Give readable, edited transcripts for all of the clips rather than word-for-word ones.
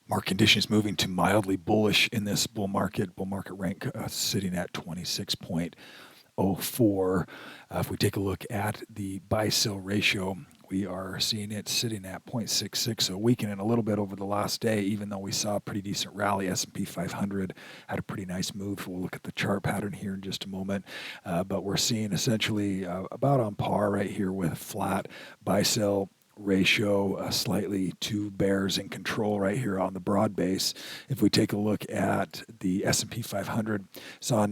Market conditions moving to mildly bullish in this bull market. Bull market rank sitting at 26.04. If we take a look at the buy-sell ratio, we are seeing it sitting at 0.66, so weakening a little bit over the last day, even though we saw a pretty decent rally. S&P 500 had a pretty nice move. We'll look at the chart pattern here in just a moment, but we're seeing essentially about on par right here with flat buy-sell ratio, slightly two bears in control right here on the broad base. If we take a look at the S&P 500, saw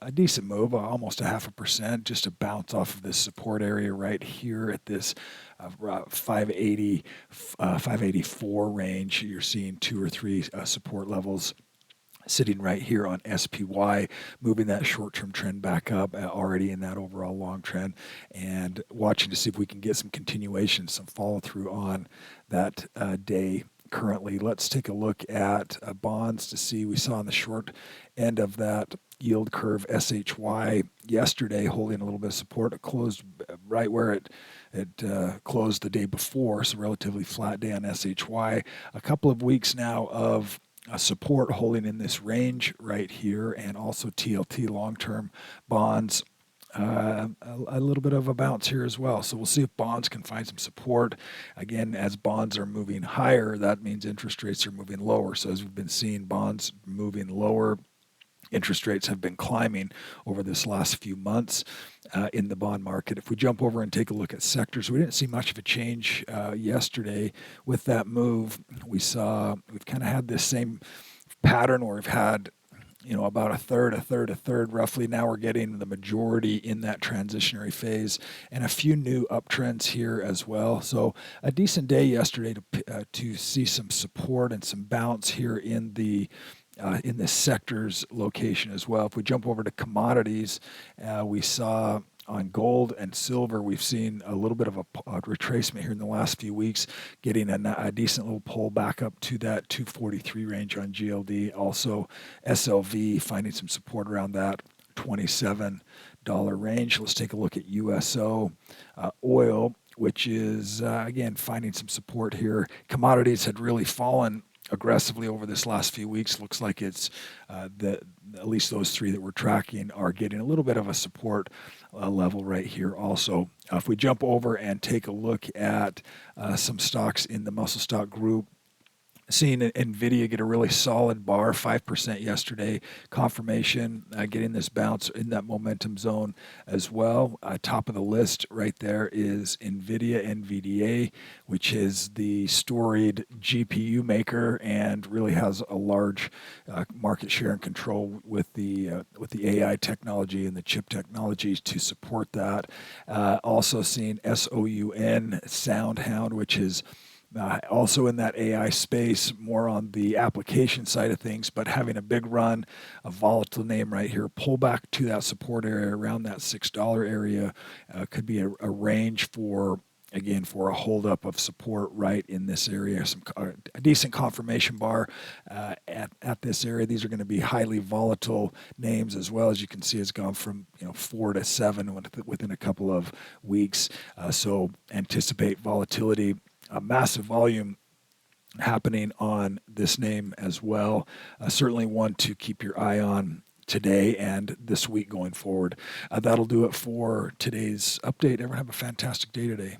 a decent move, almost a 0.5%, just a bounce off of this support area right here at this 580, 584 range. You're seeing two or three support levels sitting right here on SPY, moving that short-term trend back up, already in that overall long trend, and watching to see if we can get some continuation, some follow-through on that day currently. Let's take a look at bonds to see. We saw on the short end of that yield curve SHY yesterday holding a little bit of support. It closed right where it closed the day before, so relatively flat day on SHY. A couple of weeks now of support holding in this range right here, and also TLT long-term bonds. A little bit of a bounce here as well. So we'll see if bonds can find some support. Again, as bonds are moving higher, that means interest rates are moving lower. So as we've been seeing bonds moving lower, interest rates have been climbing over this last few months in the bond market. If we jump over and take a look at sectors, we didn't see much of a change yesterday with that move. We've kind of had this same pattern where we've had about a third roughly. Now we're getting the majority in that transitionary phase, and a few new uptrends here as well. So a decent day yesterday to see some support and some bounce here in the sector's location as well. If we jump over to commodities, we saw on gold and silver, we've seen a little bit of a retracement here in the last few weeks, getting a decent little pull back up to that 243 range on GLD. Also, SLV finding some support around that $27 range. Let's take a look at USO oil, which is, again, finding some support here. Commodities had really fallen aggressively over this last few weeks. Looks like it's at least those three that we're tracking are getting a little bit of a support level right here also. If we jump over and take a look at some stocks in the muscle stock group, seeing NVIDIA get a really solid bar, 5% yesterday. Confirmation, getting this bounce in that momentum zone as well. Top of the list right there is NVIDIA, NVDA, which is the storied GPU maker and really has a large market share and control with the AI technology and the chip technologies to support that. Also seeing SOUN, SoundHound, which is also in that AI space, more on the application side of things, but having a big run, a volatile name right here. Pull back to that support area around that $6 area could be a range for a holdup of support right in this area. A decent confirmation bar at this area. These are going to be highly volatile names as well. As you can see, it's gone from 4 to 7 within a couple of weeks. So anticipate volatility. A massive volume happening on this name as well. Certainly one to keep your eye on today and this week going forward. That'll do it for today's update. Everyone have a fantastic day today.